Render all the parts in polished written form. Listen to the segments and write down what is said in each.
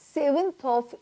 7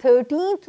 13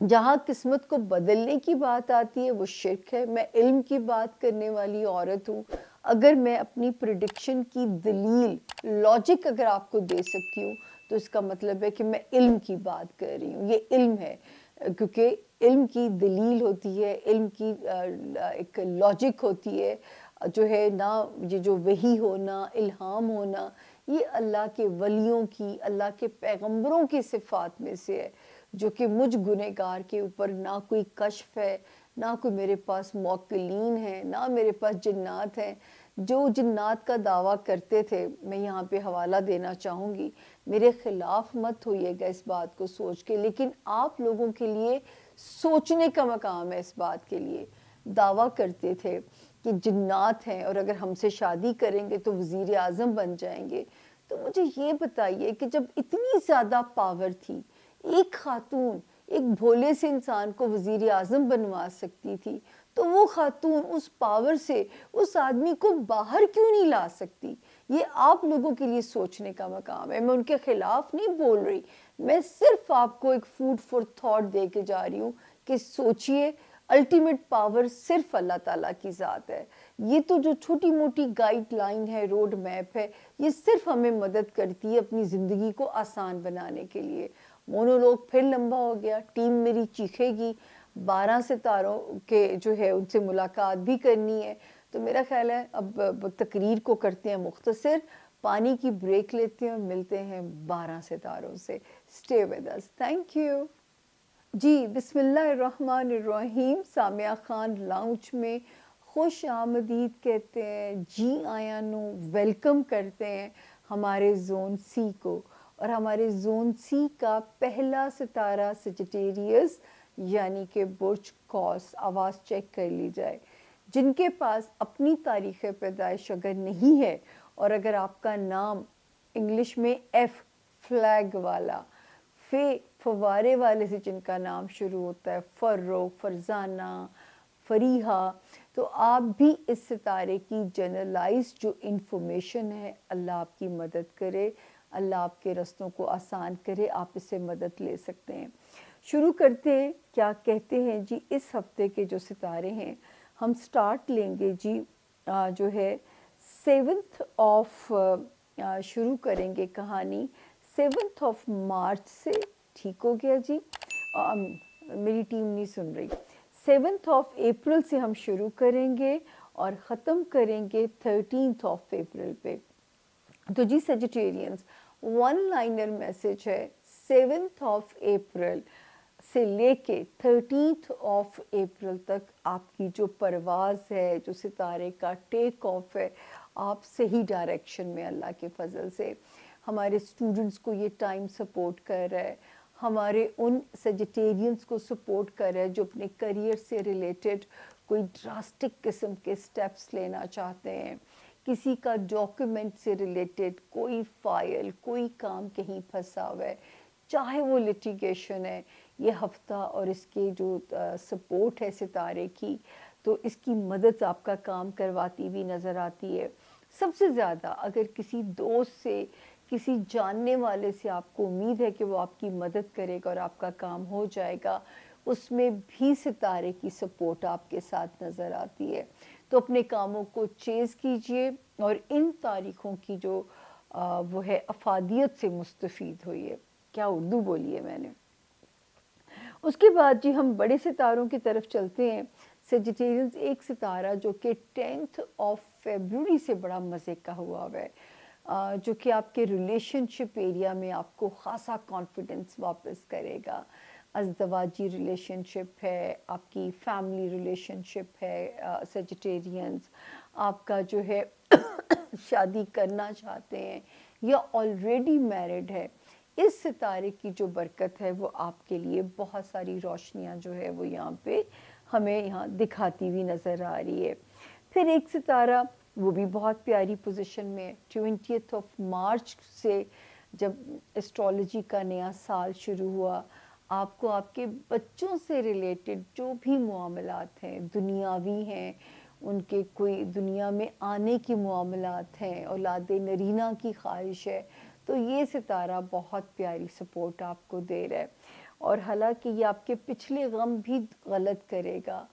جہاں قسمت کو بدلنے کی بات آتی ہے وہ شرک ہے. میں علم کی بات کرنے والی عورت ہوں. اگر میں اپنی پریڈکشن کی دلیل لاجک اگر آپ کو دے سکتی ہوں تو اس کا مطلب ہے کہ میں علم کی بات کر رہی ہوں. یہ علم ہے کیونکہ علم کی دلیل ہوتی ہے, علم کی ایک لاجک ہوتی ہے جو ہے نا. یہ جو وحی ہونا, الہام ہونا, یہ اللہ کے ولیوں کی, اللہ کے پیغمبروں کی صفات میں سے ہے جو کہ مجھ گنہگار کے اوپر نہ کوئی کشف ہے, نہ کوئی میرے پاس موکلین ہے, نہ میرے پاس جنات ہیں. جو جنات کا دعویٰ کرتے تھے, میں یہاں پہ حوالہ دینا چاہوں گی, میرے خلاف مت ہوئیے گا اس بات کو سوچ کے, لیکن آپ لوگوں کے لیے سوچنے کا مقام ہے. اس بات کے لیے دعویٰ کرتے تھے کہ جنات ہیں اور اگر ہم سے شادی کریں گے تو وزیر اعظم بن جائیں گے. تو مجھے یہ بتائیے کہ جب اتنی زیادہ پاور تھی, ایک خاتون ایک بھولے سے انسان کو وزیر اعظم بنوا سکتی تھی, تو وہ خاتون اس پاور سے اس آدمی کو باہر کیوں نہیں لا سکتی؟ یہ آپ لوگوں کے لیے سوچنے کا مقام ہے. میں ان کے خلاف نہیں بول رہی, میں صرف آپ کو ایک فوڈ فار تھاٹ دے کے جا رہی ہوں کہ سوچئے. الٹیمیٹ پاور صرف اللہ تعالیٰ کی ذات ہے. یہ تو جو چھوٹی موٹی گائیڈ لائن ہے, روڈ میپ ہے, یہ صرف ہمیں مدد کرتی ہے اپنی زندگی کو آسان بنانے کے لیے. مونولوگ پھر لمبا ہو گیا, ٹیم میری چیخے گی, 12 ستاروں کے جو ہے ان سے ملاقات بھی کرنی ہے. تو میرا خیال ہے اب تقریر کو کرتے ہیں مختصر, پانی کی بریک لیتے ہیں اور ملتے ہیں 12 ستاروں سے. Stay with us. Thank you. جی بسم اللہ الرحمن الرحیم. سامیہ خان لاؤنج میں خوش آمدید کہتے ہیں, جی آیا نو ویلکم کرتے ہیں ہمارے زون سی کو. اور ہمارے زون سی کا پہلا ستارہ سجیٹیریس یعنی کہ برج قوس. آواز چیک کر لی جائے. جن کے پاس اپنی تاریخ پیدائش اگر نہیں ہے, اور اگر آپ کا نام انگلش میں ایف فلیگ والا, فوارے والے سے جن کا نام شروع ہوتا ہے, فروغ, فرزانہ, فریحہ, تو آپ بھی اس ستارے کی جنرلائز جو انفارمیشن ہے, اللہ آپ کی مدد کرے, اللہ آپ کے رستوں کو آسان کرے, آپ اس سے مدد لے سکتے ہیں. شروع کرتے ہیں. کیا کہتے ہیں جی اس ہفتے کے جو ستارے ہیں, ہم سٹارٹ لیں گے جی جو ہے 7th آف, شروع کریں گے کہانی 7th آف مارچ سے. ٹھیک ہو گیا جی, میری ٹیم نہیں سن رہی. 7th آف اپریل سے ہم شروع کریں گے اور ختم کریں گے 13th آف اپریل پہ. تو جی سیجیٹیرینز, ون لائنر میسج ہے 7th آف اپریل سے لے کے 13th آف اپریل تک آپ کی جو پرواز ہے, جو ستارے کا ٹیک آف ہے, آپ صحیح ڈائریکشن میں اللہ کے فضل سے. ہمارے اسٹوڈنٹس کو یہ ٹائم سپورٹ کر رہا ہے, ہمارے ان سیجیٹیرینز کو سپورٹ کر رہا ہے جو اپنے کریئر سے ریلیٹڈ کوئی ڈراسٹک قسم کے سٹیپس لینا چاہتے ہیں, کسی کا ڈاکیومنٹ سے ریلیٹڈ کوئی فائل, کوئی کام کہیں پھنسا ہوا ہے, چاہے وہ لٹیگیشن ہے. یہ ہفتہ اور اس کے جو سپورٹ ہے ستارے کی, تو اس کی مدد آپ کا کام کرواتی بھی نظر آتی ہے. سب سے زیادہ اگر کسی دوست سے, کسی جاننے والے سے آپ کو امید ہے کہ وہ آپ کی مدد کرے گا اور آپ کا کام ہو جائے گا, اس میں بھی ستارے کی سپورٹ آپ کے ساتھ نظر آتی ہے. تو اپنے کاموں کو چیز کیجئے اور ان تاریخوں کی جو وہ ہے افادیت سے مستفید ہوئیے. کیا اردو بولی ہے میں نے. اس کے بعد جی ہم بڑے ستاروں کی طرف چلتے ہیں. سیجیٹیرینز ایک ستارہ جو کہ 10th آف فیبروری سے بڑا مزے کا ہوا ہے, جو کہ آپ کے ریلیشن شپ ایریا میں آپ کو خاصا کانفیڈنس واپس کرے گا. ازدواجی ریلیشن شپ ہے, آپ کی فیملی ریلیشن شپ ہے. سیجیٹیرینز آپ کا جو ہے شادی کرنا چاہتے ہیں یا آلریڈی میرڈ ہے, اس ستارے کی جو برکت ہے وہ آپ کے لیے بہت ساری روشنیاں جو ہے وہ یہاں پہ ہمیں یہاں دکھاتی ہوئی نظر آ رہی ہے. پھر ایک ستارہ وہ بھی بہت پیاری پوزیشن میں, 20th آف مارچ سے جب اسٹرالوجی کا نیا سال شروع ہوا, آپ کو آپ کے بچوں سے ریلیٹڈ جو بھی معاملات ہیں, دنیاوی ہیں, ان کے کوئی دنیا میں آنے کی معاملات ہیں, اولاد نرینہ کی خواہش ہے, تو یہ ستارہ بہت پیاری سپورٹ آپ کو دے رہا ہے. اور حالانکہ یہ آپ کے پچھلے غم بھی غلط کرے گا.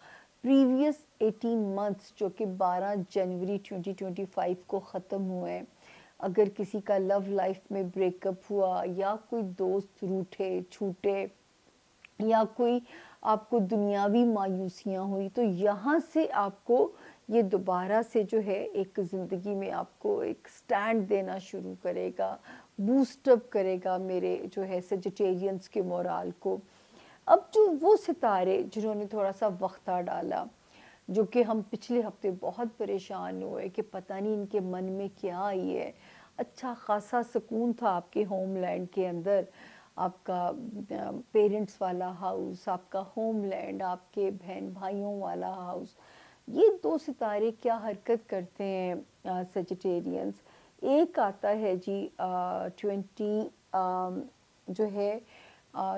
پریویس 18 months جو کہ 12 جنوری 2025 کو ختم ہوئے, اگر کسی کا لو لائف میں بریک اپ ہوا یا کوئی دوست روٹھے چھوٹے یا کوئی آپ کو دنیاوی مایوسیاں ہوئی, تو یہاں سے آپ کو یہ دوبارہ سے جو ہے ایک زندگی میں آپ کو ایک سٹینڈ دینا شروع کرے گا, بوسٹ اپ کرے گا میرے جو ہے سیجیٹیرینز کے مورال کو. اب جو وہ ستارے جنہوں نے تھوڑا سا وقتہ ڈالا, جو کہ ہم پچھلے ہفتے بہت پریشان ہوئے کہ پتہ نہیں ان کے من میں کیا آئی ہے, اچھا خاصا سکون تھا آپ کے ہوم لینڈ کے اندر, آپ کا پیرنٹس والا ہاؤس, آپ کا ہوم لینڈ, آپ کے بہن بھائیوں والا ہاؤس, یہ دو ستارے کیا حرکت کرتے ہیں سیجیٹیرینز. ایک آتا ہے جی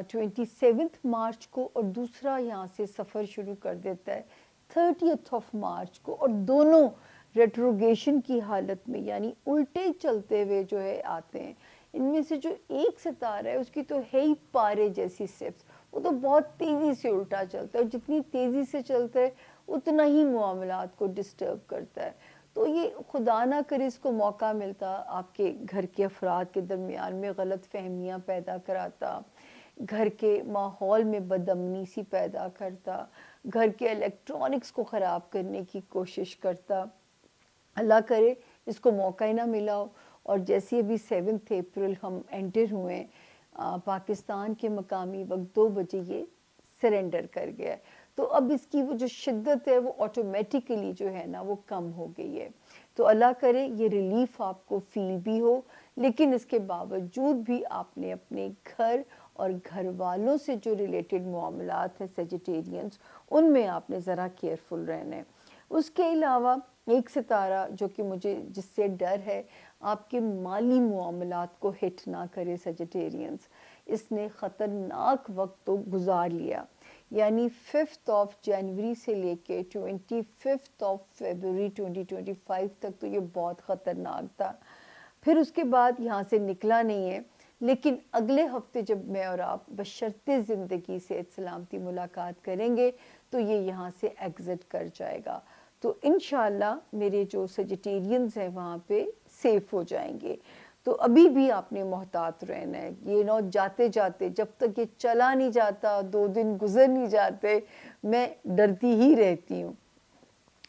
27 مارچ کو, اور دوسرا یہاں سے سفر شروع کر دیتا ہے 30 مارچ کو, اور دونوں ریٹروگیشن کی حالت میں یعنی الٹے چلتے ہوئے جو ہے آتے ہیں. ان میں سے جو ایک ستارہ ہے اس کی تو ہے ہی پارے جیسی سیپس, وہ تو بہت تیزی سے الٹا چلتا ہے, اور جتنی تیزی سے چلتا ہے اتنا ہی معاملات کو ڈسٹرب کرتا ہے. تو یہ خدا نہ کرے اس کو موقع ملتا, آپ کے گھر کے افراد کے درمیان میں غلط فہمیاں پیدا کراتا, گھر کے ماحول میں بدامنی سی پیدا کرتا, گھر کے الیکٹرانکس کو خراب کرنے کی کوشش کرتا. اللہ کرے اس کو موقع ہی نہ ملا ہو. اور جیسے ابھی 7 اپریل ہم انٹر ہوئے, پاکستان کے مقامی وقت 2 بجے یہ سرنڈر کر گیا, تو اب اس کی وہ جو شدت ہے وہ آٹومیٹیکلی جو ہے نا وہ کم ہو گئی ہے. تو اللہ کرے یہ ریلیف آپ کو فیل بھی ہو, لیکن اس کے باوجود بھی آپ نے اپنے گھر اور گھر والوں سے جو ریلیٹڈ معاملات ہیں سیجیٹیرینز, ان میں آپ نے ذرا کیئرفل رہنا ہے. اس کے علاوہ ایک ستارہ جو کہ مجھے جس سے ڈر ہے آپ کے مالی معاملات کو ہٹ نہ کرے سیجیٹیرینز, اس نے خطرناک وقت تو گزار لیا, یعنی 5 جنوری سے لے کے 25 فیبروری 2025 تک تو یہ بہت خطرناک تھا. پھر اس کے بعد یہاں سے نکلا نہیں ہے, لیکن اگلے ہفتے جب میں اور آپ بشرطِ زندگی سے سلامتی ملاقات کریں گے تو یہ یہاں سے ایگزٹ کر جائے گا. تو انشاءاللہ میرے جو سیجیٹیرینز ہیں وہاں پہ سیف ہو جائیں گے. تو ابھی بھی آپ نے محتاط رہنا ہے, یہ نو جاتے جاتے جب تک یہ چلا نہیں جاتا, 2 دن گزر نہیں جاتے, میں ڈرتی ہی رہتی ہوں.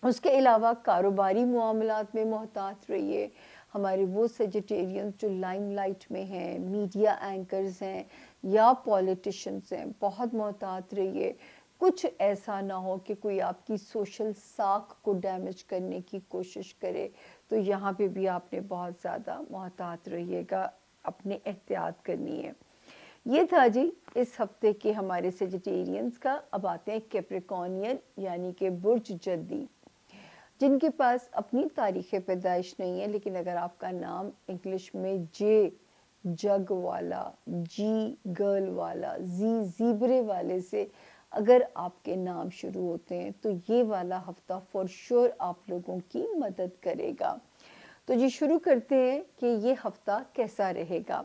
اس کے علاوہ کاروباری معاملات میں محتاط رہیے. ہمارے وہ سیجیٹیرینز جو لائم لائٹ میں ہیں, میڈیا اینکرز ہیں یا پولیٹیشنز ہیں, بہت محتاط رہیے. کچھ ایسا نہ ہو کہ کوئی آپ کی سوشل ساکھ کو ڈیمیج کرنے کی کوشش کرے, تو یہاں پہ بھی آپ نے بہت زیادہ محتاط رہیے گا, اپنے احتیاط کرنی ہے. یہ تھا جی اس ہفتے کے ہمارے سیجیٹیرینز کا. اب آتے ہیں کیپریکونین یعنی کہ برج جدی, جن کے پاس اپنی تاریخ پیدائش نہیں ہے, لیکن اگر آپ کا نام انگلش میں جے جگ والا, جی گرل والا, زی زیبرے والے سے اگر آپ کے نام شروع ہوتے ہیں تو یہ والا ہفتہ فور شور آپ لوگوں کی مدد کرے گا. تو جی شروع کرتے ہیں کہ یہ ہفتہ کیسا رہے گا,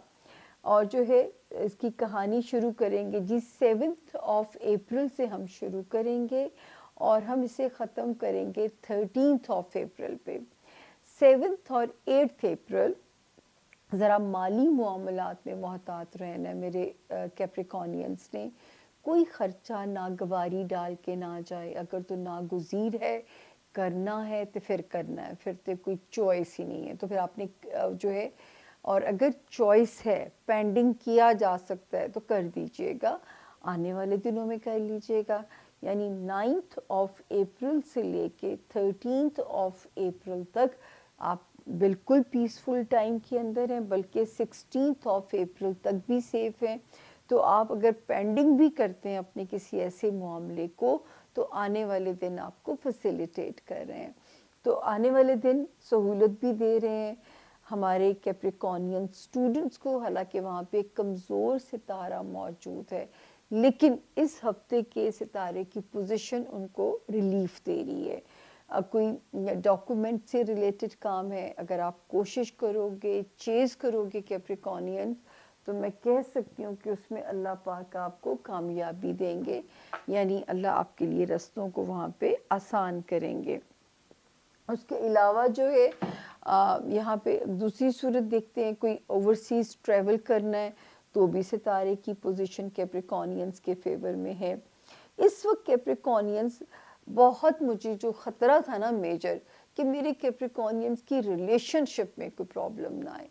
اور جو ہے اس کی کہانی شروع کریں گے جی 7 اپریل سے ہم شروع کریں گے, اور ہم اسے ختم کریں گے 13 اپریل پہ. 7 اور 8 اپریل ذرا مالی معاملات میں محتاط رہنا ہے میرے کیپریکونینز نے. کوئی خرچہ ناگواری ڈال کے نہ جائے, اگر تو ناگزیر ہے کرنا ہے تو پھر کرنا ہے, پھر تو کوئی چوائس ہی نہیں ہے, تو پھر آپ نے جو ہے, اور اگر چوائس ہے پینڈنگ کیا جا سکتا ہے تو کر دیجئے گا, آنے والے دنوں میں کر لیجئے گا. یعنی 9 اپریل سے لے کے 13 اپریل تک آپ بالکل پیسفل ٹائم کے اندر ہیں, بلکہ 16 اپریل تک بھی سیف ہیں. تو آپ اگر پینڈنگ بھی کرتے ہیں اپنے کسی ایسے معاملے کو, تو آنے والے دن آپ کو فیسیلیٹیٹ کر رہے ہیں, تو آنے والے دن سہولت بھی دے رہے ہیں ہمارے کیپریکونین اسٹوڈنٹس کو. حالانکہ وہاں پہ ایک کمزور ستارہ موجود ہے, لیکن اس ہفتے کے ستارے کی پوزیشن ان کو ریلیف دے رہی ہے. کوئی ڈاکومنٹ سے ریلیٹڈ کام ہے, اگر آپ کوشش کرو گے, چیز کرو گے کیپریکونین, تو میں کہہ سکتی ہوں کہ اس میں اللہ پاک آپ کو کامیابی دیں گے، یعنی اللہ آپ کے لیے رستوں کو وہاں پہ آسان کریں گے۔ اس کے علاوہ جو ہے یہاں پہ دوسری صورت دیکھتے ہیں، کوئی اوورسیز ٹریول کرنا ہے تو بھی ستارے کی پوزیشن کیپریکونینس کے فیور میں ہے۔ اس وقت کیپریکونینس بہت، مجھے جو خطرہ تھا نا میجر، کہ میرے کیپریکونینس کی ریلیشن شپ میں کوئی پرابلم نہ آئے،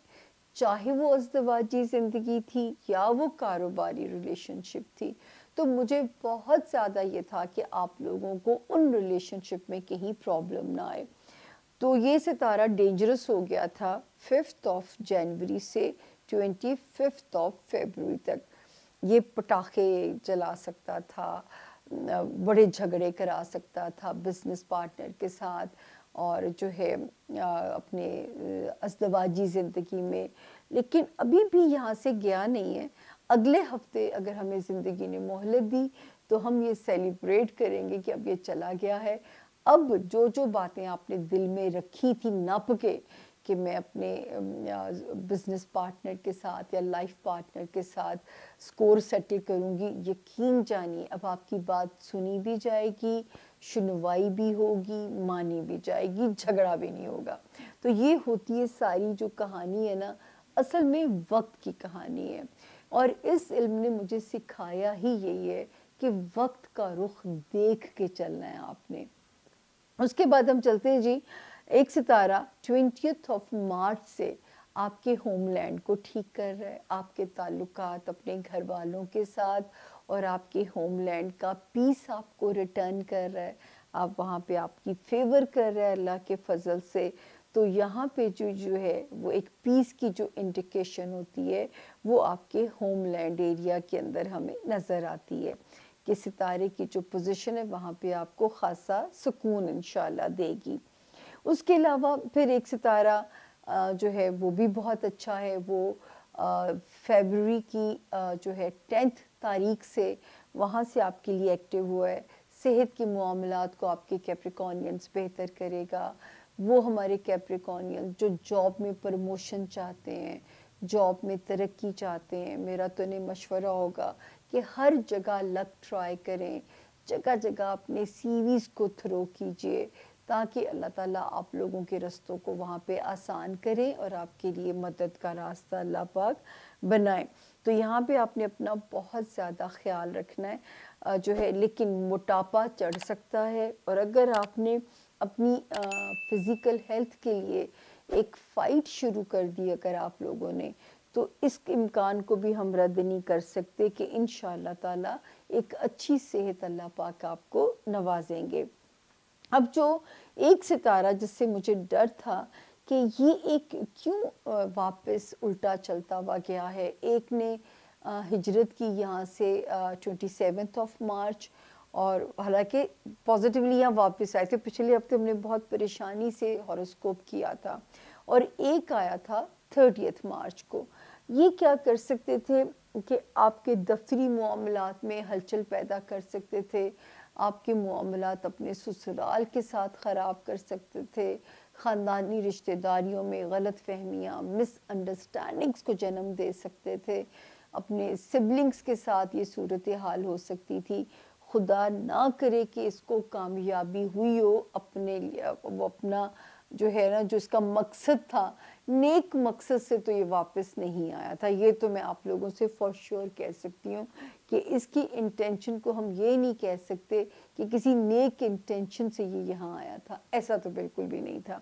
چاہے وہ ازدواجی زندگی تھی یا وہ کاروباری ریلیشن شپ تھی۔ تو مجھے بہت زیادہ یہ تھا کہ آپ لوگوں کو ان ریلیشن شپ میں کہیں پرابلم نہ آئے۔ تو یہ ستارہ ڈینجرس ہو گیا تھا 5 جنوری سے 25 فیبروری تک۔ یہ پٹاخے جلا سکتا تھا، بڑے جھگڑے کرا سکتا تھا بزنس پارٹنر کے ساتھ، اور جو ہے اپنے ازدواجی زندگی میں، لیکن ابھی بھی یہاں سے گیا نہیں ہے۔ اگلے ہفتے اگر ہمیں زندگی نے مہلت دی تو ہم یہ سیلیبریٹ کریں گے کہ اب یہ چلا گیا ہے۔ اب جو جو باتیں آپ نے دل میں رکھی تھی نپ کے کہ میں اپنے بزنس پارٹنر کے ساتھ یا لائف پارٹنر کے ساتھ سکور سیٹل کروں گی، یقین جانیے اب آپ کی بات سنی بھی جائے گی، سنوائی بھی ہوگی، مانی بھی جائے گی، جھگڑا بھی نہیں ہوگا۔ تو یہ ہوتی ہے ساری جو کہانی ہے نا، اصل میں وقت کی کہانی ہے، اور اس علم نے مجھے سکھایا ہی یہی ہے کہ وقت کا رخ دیکھ کے چلنا ہے آپ نے۔ اس کے بعد ہم چلتے ہیں جی، ایک ستارہ 20 مارچ سے آپ کے ہوم لینڈ کو ٹھیک کر رہا ہے، آپ کے تعلقات اپنے گھر والوں کے ساتھ اور آپ کے ہوم لینڈ کا پیس آپ کو ریٹرن کر رہا ہے، آپ وہاں پہ آپ کی فیور کر رہا ہے اللہ کے فضل سے۔ تو یہاں پہ جو ہے وہ ایک پیس کی جو انڈیکیشن ہوتی ہے وہ آپ کے ہوم لینڈ ایریا کے اندر ہمیں نظر آتی ہے کہ ستارے کی جو پوزیشن ہے وہاں پہ آپ کو خاصا سکون انشاءاللہ دے گی۔ اس کے علاوہ پھر ایک ستارہ جو ہے وہ بھی بہت اچھا ہے، وہ فیبروری کی جو ہے 10 تاریخ سے وہاں سے آپ کے لیے ایکٹیو ہوا ہے۔ صحت کے معاملات کو آپ کے کیپریکونینس بہتر کرے گا۔ وہ ہمارے کیپریکونینس جو جاب میں پروموشن چاہتے ہیں، جاب میں ترقی چاہتے ہیں، میرا تو انہیں مشورہ ہوگا کہ ہر جگہ لک ٹرائی کریں، جگہ جگہ اپنے سی ویز کو تھرو کیجئے تاکہ اللہ تعالیٰ آپ لوگوں کے رستوں کو وہاں پہ آسان کرے اور آپ کے لیے مدد کا راستہ اللہ پاک بنائے۔ تو یہاں پہ آپ نے اپنا بہت زیادہ خیال رکھنا ہے جو ہے، لیکن موٹاپا چڑھ سکتا ہے، اور اگر آپ نے اپنی فزیکل ہیلتھ کے لیے ایک فائٹ شروع کر دی اگر آپ لوگوں نے، تو اس امکان کو بھی ہم رد نہیں کر سکتے کہ انشاءاللہ تعالیٰ ایک اچھی صحت اللہ پاک آپ کو نوازیں گے۔ اب جو ایک ستارہ جس سے مجھے ڈر تھا کہ یہ ایک کیوں واپس الٹا چلتا ہوا گیا ہے، ایک نے ہجرت کی یہاں سے 27 مارچ، اور حالانکہ پازیٹیولی یہاں واپس آئے تھے، پچھلے ہفتے ہم نے بہت پریشانی سے ہاروسکوپ کیا تھا، اور ایک آیا تھا 30 مارچ کو۔ یہ کیا کر سکتے تھے کہ آپ کے دفتری معاملات میں ہلچل پیدا کر سکتے تھے، آپ کے معاملات اپنے سسرال کے ساتھ خراب کر سکتے تھے، خاندانی رشتہ داریوں میں غلط فہمیاں، مس انڈرسٹینڈنگز کو جنم دے سکتے تھے، اپنے سبلنگز کے ساتھ یہ صورتحال ہو سکتی تھی۔ خدا نہ کرے کہ اس کو کامیابی ہوئی ہو، اپنے وہ اپنا جو ہے نا، جو اس کا مقصد تھا، نیک مقصد سے تو یہ واپس نہیں آیا تھا۔ یہ تو میں آپ لوگوں سے فور شیور کہہ سکتی ہوں کہ اس کی انٹینشن کو ہم یہ نہیں کہہ سکتے کہ کسی نیک انٹینشن سے یہ یہاں آیا تھا، ایسا تو بالکل بھی نہیں تھا۔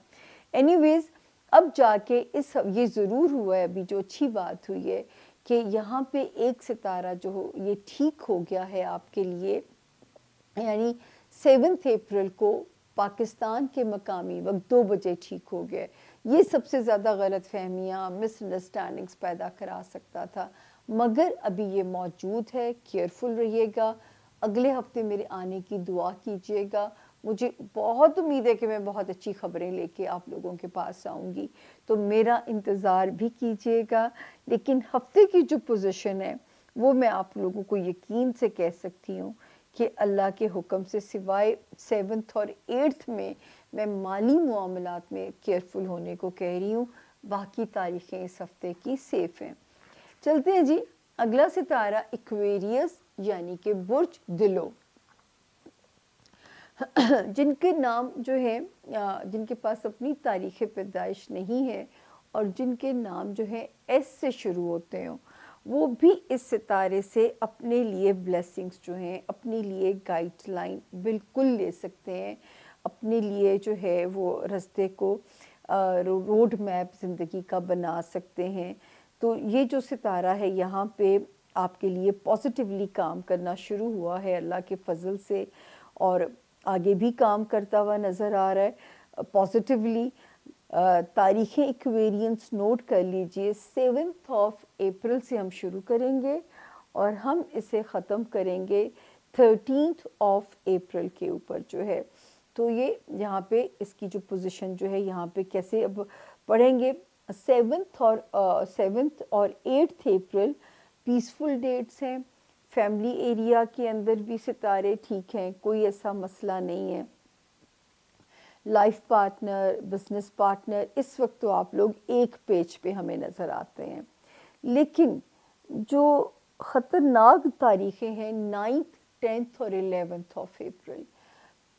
اینی ویز اب جا کے یہ ضرور ہوا ہے، ابھی جو اچھی بات ہوئی ہے کہ یہاں پہ ایک ستارہ جو ہو یہ ٹھیک ہو گیا ہے آپ کے لیے، یعنی 7 اپریل کو پاکستان کے مقامی وقت 2 بجے ٹھیک ہو گیا۔ یہ سب سے زیادہ غلط فہمیاں، مس انڈرسٹینڈنگز پیدا کرا سکتا تھا، مگر ابھی یہ موجود ہے، کیئرفل رہیے گا۔ اگلے ہفتے میرے آنے کی دعا کیجیے گا، مجھے بہت امید ہے کہ میں بہت اچھی خبریں لے کے آپ لوگوں کے پاس آؤں گی، تو میرا انتظار بھی کیجیے گا۔ لیکن ہفتے کی جو پوزیشن ہے وہ میں آپ لوگوں کو یقین سے کہہ سکتی ہوں کہ اللہ کے حکم سے سوائے 7 اور 8 میں مالی معاملات میں کیئرفل ہونے کو کہہ رہی ہوں، باقی تاریخیں اس ہفتے کی سیف ہیں۔ چلتے ہیں جی اگلا ستارہ ایکویریس یعنی کہ برج دلو، جن کے نام جو ہے جن کے پاس اپنی تاریخ پیدائش نہیں ہے اور جن کے نام جو ہے ایس سے شروع ہوتے ہیں، وہ بھی اس ستارے سے اپنے لیے بلیسنگز جو ہیں، اپنے لیے گائیڈ لائن بالکل لے سکتے ہیں، اپنے لیے جو ہے وہ رستے کو روڈ میپ زندگی کا بنا سکتے ہیں۔ تو یہ جو ستارہ ہے یہاں پہ آپ کے لیے پازیٹیولی کام کرنا شروع ہوا ہے اللہ کے فضل سے، اور آگے بھی کام کرتا ہوا نظر آ رہا ہے پازیٹیولی۔ تاریخ ایکویرینس نوٹ کر لیجئے، 7 اپریل سے ہم شروع کریں گے اور ہم اسے ختم کریں گے 13 اپریل کے اوپر جو ہے۔ تو یہ یہاں پہ اس کی جو پوزیشن جو ہے یہاں پہ کیسے اب پڑھیں گے، 7 اور 8 اپریل پیسفل ڈیٹس ہیں، فیملی ایریا کے اندر بھی ستارے ٹھیک ہیں، کوئی ایسا مسئلہ نہیں ہے۔ لائف پارٹنر، بزنس پارٹنر، اس وقت تو آپ لوگ ایک پیج پہ ہمیں نظر آتے ہیں، لیکن جو خطرناک تاریخیں ہیں 9، 10 اور 11 اپریل،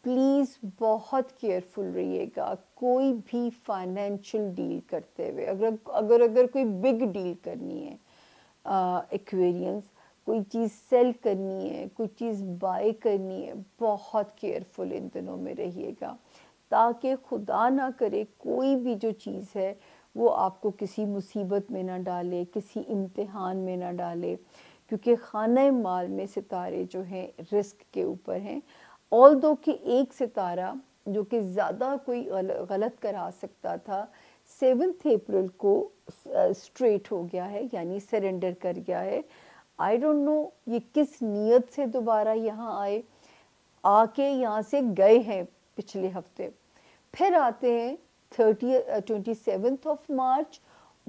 پلیز بہت کیئرفل رہیے گا۔ کوئی بھی فائنینشیل ڈیل کرتے ہوئے اگر کوئی بگ ڈیل کرنی ہے، ایکویرینس کوئی چیز سیل کرنی ہے، کوئی چیز بائی کرنی ہے، بہت کیئرفل ان دنوں میں رہیے گا، تاکہ خدا نہ کرے کوئی بھی جو چیز ہے وہ آپ کو کسی مصیبت میں نہ ڈالے، کسی امتحان میں نہ ڈالے، کیونکہ خانہ مال میں ستارے جو ہیں رسک کے اوپر ہیں۔ آلدو کہ ایک ستارہ جو کہ زیادہ کوئی غلط کرا سکتا تھا 7 اپریل کو اسٹریٹ ہو گیا ہے، یعنی سرنڈر کر گیا ہے۔ آئی ڈونٹ نو یہ کس نیت سے دوبارہ یہاں آئے، آ کے یہاں سے گئے ہیں پچھلے ہفتے، پھر آتے ہیں 27 مارچ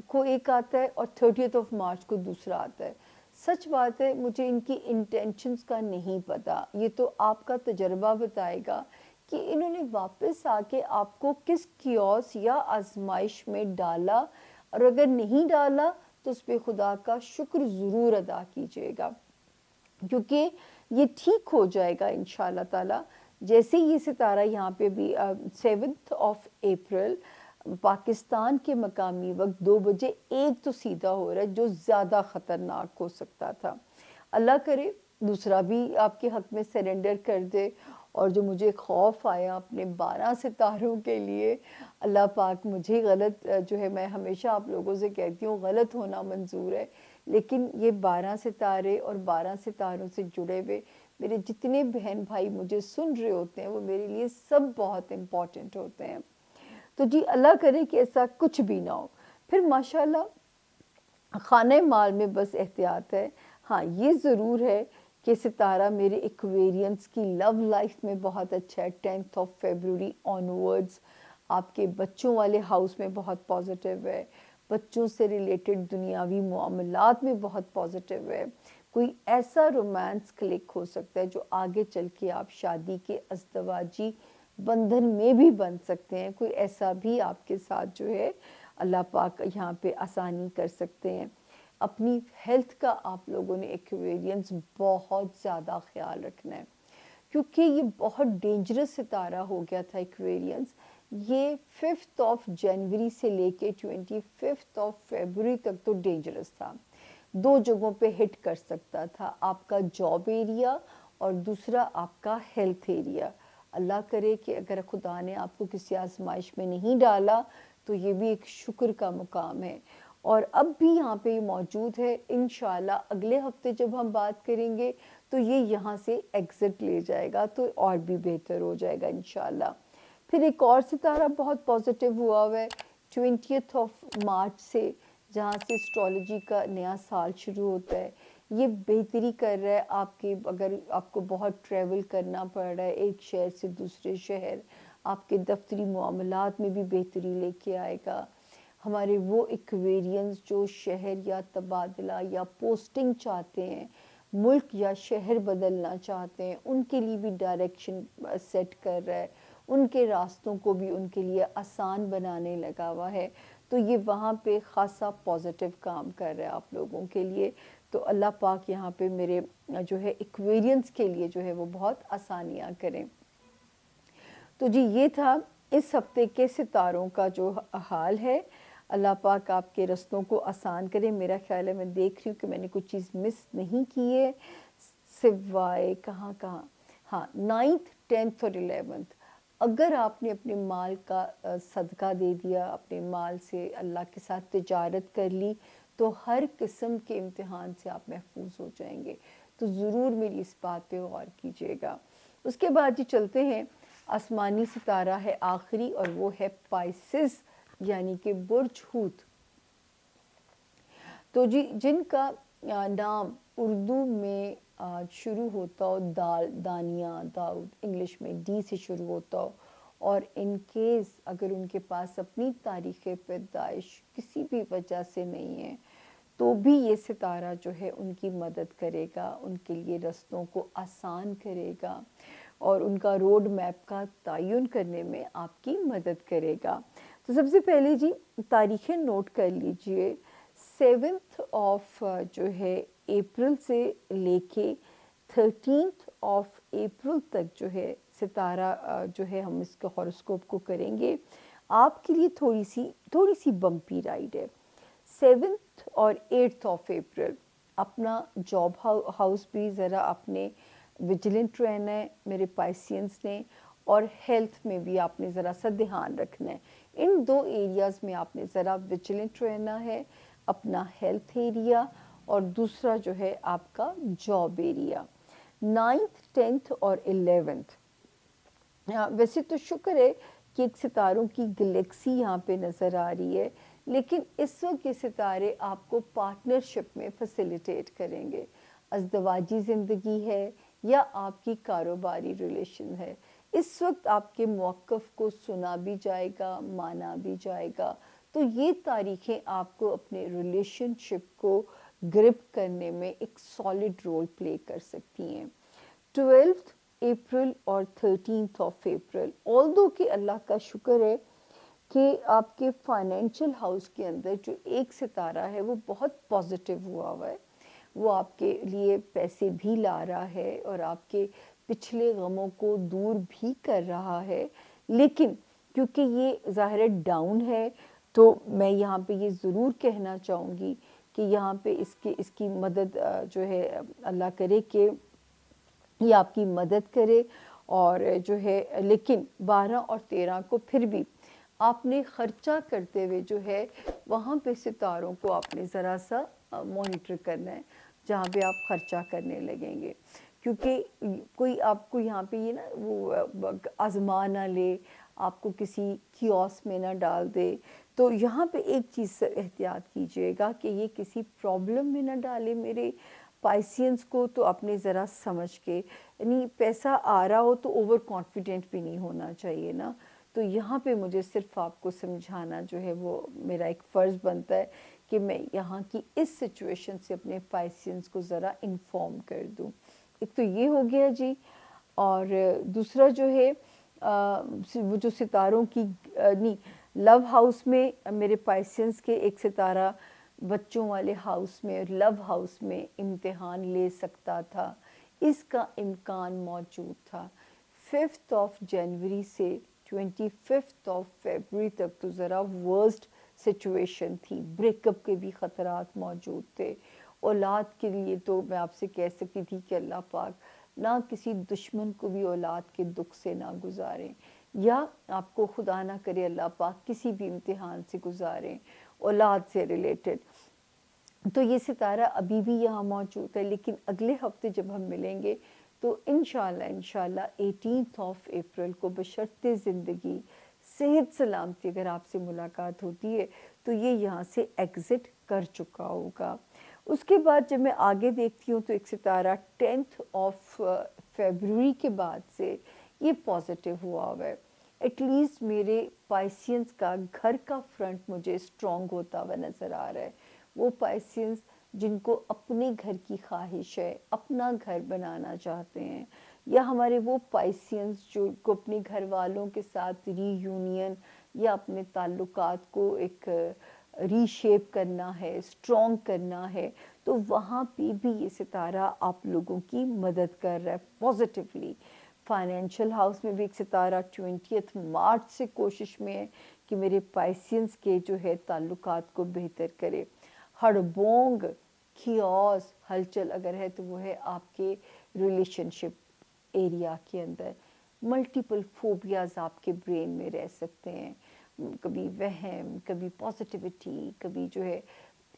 کو ایک آتا ہے اور 30 مارچ کو دوسرا آتا ہے۔ سچ بات ہے مجھے ان کی انٹینشنز کا نہیں پتا، یہ تو آپ کا تجربہ بتائے گا کہ انہوں نے واپس آ کے آپ کو کس کیوس یا آزمائش میں ڈالا، اور اگر نہیں ڈالا تو اس پہ خدا کا شکر ضرور ادا کیجیے گا، کیونکہ یہ ٹھیک ہو جائے گا انشاءاللہ تعالی۔ جیسے یہ ستارہ یہاں پہ بھی 7 اپریل پاکستان کے مقامی وقت 2 بجے 1 تو سیدھا ہو رہا ہے، جو زیادہ خطرناک ہو سکتا تھا۔ اللہ کرے دوسرا بھی آپ کے حق میں سرنڈر کر دے، اور جو مجھے خوف آیا اپنے 12 ستاروں کے لیے، اللہ پاک مجھے غلط جو ہے، میں ہمیشہ آپ لوگوں سے کہتی ہوں غلط ہونا منظور ہے، لیکن یہ 12 ستارے اور 12 ستاروں سے جڑے ہوئے میرے جتنے بہن بھائی مجھے سن رہے ہوتے ہیں وہ میرے لیے سب بہت امپورٹنٹ ہوتے ہیں۔ تو جی اللہ کرے کہ ایسا کچھ بھی نہ ہو۔ پھر ماشاءاللہ خانہ مال میں بس احتیاط ہے۔ ہاں یہ ضرور ہے کہ ستارہ میرے ایکویرینس کی لو لائف میں بہت اچھا ہے، 10 فیبروری آنورڈز آپ کے بچوں والے ہاؤس میں بہت پازیٹیو ہے، بچوں سے ریلیٹڈ دنیاوی معاملات میں بہت پازیٹیو ہے، کوئی ایسا رومانس کلک ہو سکتا ہے جو آگے چل کے آپ شادی کے ازدواجی بندھن میں بھی بن سکتے ہیں، کوئی ایسا بھی آپ کے ساتھ جو ہے اللہ پاک یہاں پہ آسانی کر سکتے ہیں۔ اپنی ہیلتھ کا آپ لوگوں نے ایکویرینس بہت زیادہ خیال رکھنا ہے، کیونکہ یہ بہت ڈینجرس ستارہ ہو گیا تھا ایکویرینس۔ یہ 5 جنوری سے لے کے 25 فیبروری تک تو ڈینجرس تھا، 2 جگہوں پہ ہٹ کر سکتا تھا، آپ کا جاب ایریا اور دوسرا آپ کا ہیلتھ ایریا۔ اللہ کرے کہ اگر خدا نے آپ کو کسی آزمائش میں نہیں ڈالا تو یہ بھی ایک شکر کا مقام ہے، اور اب بھی یہاں پہ موجود ہے۔ انشاءاللہ اگلے ہفتے جب ہم بات کریں گے تو یہ یہاں سے ایگزٹ لے جائے گا تو اور بھی بہتر ہو جائے گا انشاءاللہ۔ پھر ایک اور ستارہ بہت پازیٹیو ہوا ہے 20 مارچ سے، جہاں سے اسٹرالوجی کا نیا سال شروع ہوتا ہے۔ یہ بہتری کر رہا ہے آپ کی، اگر آپ کو بہت ٹریول کرنا پڑ رہا ہے ایک شہر سے دوسرے شہر، آپ کے دفتری معاملات میں بھی بہتری لے کے آئے گا۔ ہمارے وہ ایکویرینس جو شہر یا تبادلہ یا پوسٹنگ چاہتے ہیں، ملک یا شہر بدلنا چاہتے ہیں، ان کے لیے بھی ڈائریکشن سیٹ کر رہا ہے، ان کے راستوں کو بھی ان کے لیے آسان بنانے لگا ہوا ہے۔ تو یہ وہاں پہ خاصا پازیٹیو کام کر رہا ہے آپ لوگوں کے لیے. تو اللہ پاک یہاں پہ میرے جو ہے ایکویرینس کے لیے جو ہے وہ بہت آسانیاں کریں. تو جی یہ تھا اس ہفتے کے ستاروں کا جو حال ہے. اللہ پاک آپ کے رستوں کو آسان کرے. میرا خیال ہے میں دیکھ رہی ہوں کہ میں نے کوئی چیز مس نہیں کی ہے سوائے کہاں ہاں 9th 10th اور 11th. اگر آپ نے اپنے مال کا صدقہ دے دیا, اپنے مال سے اللہ کے ساتھ تجارت کر لی, تو ہر قسم کے امتحان سے آپ محفوظ ہو جائیں گے. تو ضرور میری اس بات پہ غور کیجیے گا. اس کے بعد جی چلتے ہیں, آسمانی ستارہ ہے آخری اور وہ ہے پائسس یعنی کہ برج حوت. تو جی جن کا نام اردو میں شروع ہوتا ہو دانیہ, داؤد, انگلش میں ڈی سے شروع ہوتا ہو, اور ان کیس اگر ان کے پاس اپنی تاریخ پیدائش کسی بھی وجہ سے نہیں ہے تو بھی یہ ستارہ جو ہے ان کی مدد کرے گا, ان کے لیے رستوں کو آسان کرے گا اور ان کا روڈ میپ کا تعین کرنے میں آپ کی مدد کرے گا. تو سب سے پہلے جی تاریخیں نوٹ کر لیجئے. 7th آف جو ہے اپریل سے لے کے 13th آف اپریل تک جو ہے ستارہ جو ہے ہم اس کے ہاروسکوپ کو کریں گے. آپ کے لیے تھوڑی سی بمپی رائڈ ہے. 7th اور 8th آف اپریل اپنا جاب ہاؤس بھی ذرا اپنے ویجیلنٹ رہنا ہے میرے پائسینس نے, اور ہیلتھ میں بھی آپ نے ذرا سا دھیان رکھنا ہے. ان دو ایریاز میں آپ نے ذرا ویجیلنٹ رہنا ہے, اپنا ہیلتھ ایریا اور دوسرا جو ہے آپ کا جاب ایریا. 9th 10th اور 11th ویسے تو شکر ہے کہ ایک ستاروں کی گلیکسی یہاں پہ نظر آ رہی ہے, لیکن اس وقت یہ ستارے آپ کو پارٹنرشپ میں فیسیلیٹیٹ کریں گے. ازدواجی زندگی ہے یا آپ کی کاروباری ریلیشن ہے, اس وقت آپ کے موقف کو سنا بھی جائے گا, مانا بھی جائے گا. تو یہ تاریخیں آپ کو اپنے ریلیشن شپ کو گرپ کرنے میں ایک سالڈ رول پلے کر سکتی ہیں. 12th اپریل اور 13th آف اپریل, آلدو کہ اللہ کا شکر ہے کہ آپ کے فائنینشل ہاؤس کے اندر جو ایک ستارہ ہے وہ بہت پازیٹیو ہوا ہے, وہ آپ کے لیے پیسے بھی لا رہا ہے اور آپ کے پچھلے غموں کو دور بھی کر رہا ہے. لیکن کیونکہ یہ ظاہر ڈاؤن ہے تو میں یہاں پہ یہ ضرور کہنا چاہوں گی کہ یہاں پہ اس کی مدد جو ہے اللہ کرے کہ یہ آپ کی مدد کرے. اور جو ہے لیکن 12 اور 13 کو پھر بھی آپ نے خرچہ کرتے ہوئے جو ہے وہاں پہ ستاروں کو آپ نے ذرا سا مانیٹر کرنا ہے جہاں پہ آپ خرچہ کرنے لگیں گے, کیونکہ کوئی آپ کو یہاں پہ یہ نا وہ آزما نہ لے, آپ کو کسی کیوس میں نہ ڈال دے. تو یہاں پہ ایک چیز سے احتیاط کیجیے گا کہ یہ کسی پرابلم میں نہ ڈالے میرے پائسینس کو. تو اپنے ذرا سمجھ کے, یعنی پیسہ آ رہا ہو تو اوور کانفیڈنٹ بھی نہیں ہونا چاہیے نا. تو یہاں پہ مجھے صرف آپ کو سمجھانا جو ہے وہ میرا ایک فرض بنتا ہے کہ میں یہاں کی اس سچویشن سے اپنے پائسینس کو ذرا انفارم کر دوں. ایک تو یہ ہو گیا جی, اور دوسرا جو ہے وہ جو ستاروں کی نہیں لو ہاؤس میں میرے پائسینس کے ایک ستارہ بچوں والے ہاؤس میں اور لو ہاؤس میں امتحان لے سکتا تھا, اس کا امکان موجود تھا. 5th آف جنوری سے 25th آف فیبروری تک تو ذرا ورسٹ سچویشن تھی, بریک اپ کے بھی خطرات موجود تھے. اولاد کے لیے تو میں آپ سے کہہ سکتی تھی کہ اللہ پاک نہ کسی دشمن کو بھی اولاد کے دکھ سے نہ گزاریں, یا آپ کو خدا نہ کرے اللہ پاک کسی بھی امتحان سے گزاریں اولاد سے ریلیٹڈ. تو یہ ستارہ ابھی بھی یہاں موجود ہے, لیکن اگلے ہفتے جب ہم ملیں گے تو انشاءاللہ 18th آف اپریل کو بشرط زندگی صحت سلامتی اگر آپ سے ملاقات ہوتی ہے تو یہ یہاں سے ایگزٹ کر چکا ہوگا. اس کے بعد جب میں آگے دیکھتی ہوں تو ایک ستارہ 10th آف فیبروری کے بعد سے یہ پازیٹیو ہوا ہے. ایٹ لیسٹ میرے پائسینس کا گھر کا فرنٹ مجھے اسٹرانگ ہوتا ہوا نظر آ رہا ہے. وہ پائسینس جن کو اپنے گھر کی خواہش ہے, اپنا گھر بنانا چاہتے ہیں, یا ہمارے وہ پائسینس جو کو اپنے گھر والوں کے ساتھ ری یونین یا اپنے تعلقات کو ایک ری شیپ کرنا ہے، اسٹرانگ کرنا ہے، تو وہاں پہ بھی یہ ستارہ آپ لوگوں کی مدد کر رہا ہے پازیٹیولی. فائنینشیل ہاؤس میں بھی ایک ستارہ 20 مارچ سے کوشش میں ہے کہ میرے پائسینس کے جو ہے تعلقات کو بہتر کرے. ہڑبونگ کیوس ہلچل اگر ہے تو وہ ہے آپ کے ریلیشن شپ ایریا کے اندر. ملٹیپل فوبیاز آپ کے برین میں رہ سکتے ہیں، کبھی وہم، کبھی پازیٹیوٹی، کبھی جو ہے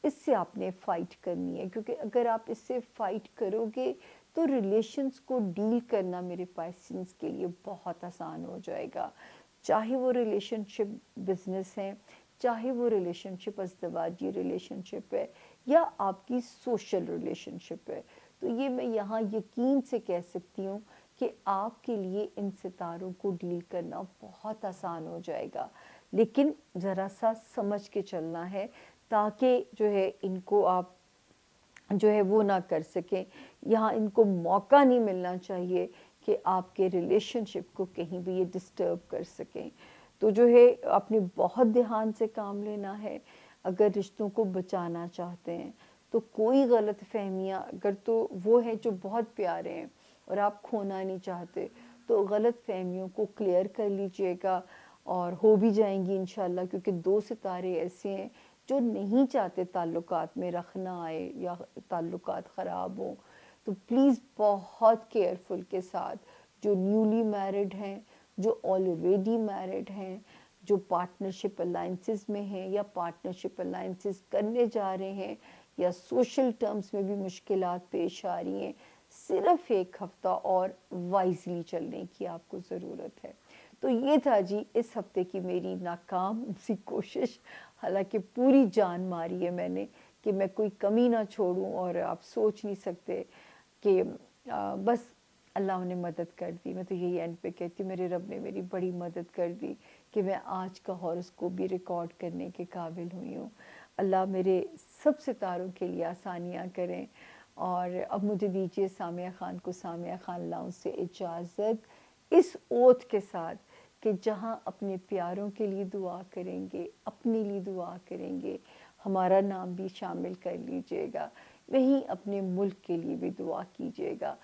اس سے آپ نے فائٹ کرنی ہے، کیونکہ اگر آپ اس سے فائٹ کرو گے تو ریلیشنز کو ڈیل کرنا میرے پائسنس کے لیے بہت آسان ہو جائے گا. چاہے وہ ریلیشن شپ بزنس ہے، چاہے وہ ریلیشن شپ ازدواجی ریلیشن شپ ہے، یا آپ کی سوشل ریلیشن شپ ہے. تو یہ میں یہاں یقین سے کہہ سکتی ہوں کہ آپ کے لیے ان ستاروں کو ڈیل کرنا بہت آسان ہو جائے گا، لیکن ذرا سا سمجھ کے چلنا ہے تاکہ جو ہے ان کو آپ جو ہے وہ نہ کر سکیں. یہاں ان کو موقع نہیں ملنا چاہیے کہ آپ کے ریلیشن شپ کو کہیں بھی یہ ڈسٹرب کر سکیں. تو جو ہے آپ نے بہت دھیان سے کام لینا ہے اگر رشتوں کو بچانا چاہتے ہیں. تو کوئی غلط فہمیاں اگر تو وہ ہیں جو بہت پیارے ہیں اور آپ کھونا نہیں چاہتے، تو غلط فہمیوں کو کلیئر کر لیجئے گا، اور ہو بھی جائیں گی انشاءاللہ، کیونکہ 2 ستارے ایسے ہیں جو نہیں چاہتے تعلقات میں رکھنا آئے یا تعلقات خراب ہوں. تو پلیز بہت کیئرفل کے ساتھ جو نیولی میرڈ ہیں، جو آلریڈی میرڈ ہیں، جو پارٹنرشپ الائنسز میں ہیں یا پارٹنرشپ الائنسز کرنے جا رہے ہیں، یا سوشل ٹرمز میں بھی مشکلات پیش آ رہی ہیں، صرف 1 ہفتہ اور وائزلی چلنے کی آپ کو ضرورت ہے. تو یہ تھا جی اس ہفتے کی میری ناکام سی کوشش، حالانکہ پوری جان ماری ہے میں نے کہ میں کوئی کمی نہ چھوڑوں، اور آپ سوچ نہیں سکتے کہ بس اللہ نے مدد کر دی. میں تو یہی اینڈ پہ کہتی ہوں میرے رب نے میری بڑی مدد کر دی کہ میں آج کا ہاروسکوپ بھی ریکارڈ کرنے کے قابل ہوئی ہوں. اللہ میرے سب ستاروں کے لیے آسانیاں کریں. اور اب مجھے دیجیے سامیہ خان کو سامیہ خان لاؤنج سے اجازت، اس اوتھ کے ساتھ کہ جہاں اپنے پیاروں کے لیے دعا کریں گے، اپنے لیے دعا کریں گے، ہمارا نام بھی شامل کر لیجئے گا، وہیں اپنے ملک کے لیے بھی دعا کیجئے گا.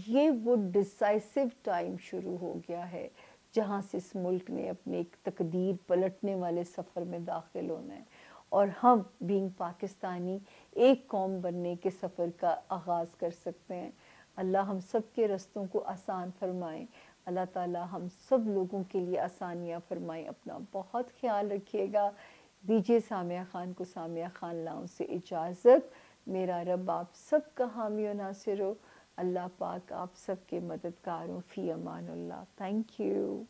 یہ وہ ڈیسائسو ٹائم شروع ہو گیا ہے جہاں سے اس ملک نے اپنے ایک تقدیر پلٹنے والے سفر میں داخل ہونا ہے، اور ہم بینگ پاکستانی ایک قوم بننے کے سفر کا آغاز کر سکتے ہیں. اللہ ہم سب کے رستوں کو آسان فرمائیں. اللہ تعالیٰ ہم سب لوگوں کے لیے آسانیاں فرمائیں. اپنا بہت خیال رکھیے گا. دیجیے سامیہ خان کو سامیہ خان لاؤنج سے اجازت. میرا رب آپ سب کا حامی و ناصر ہو. اللہ پاک آپ سب کے مددگار ہوں. فی امان اللہ. Thank you.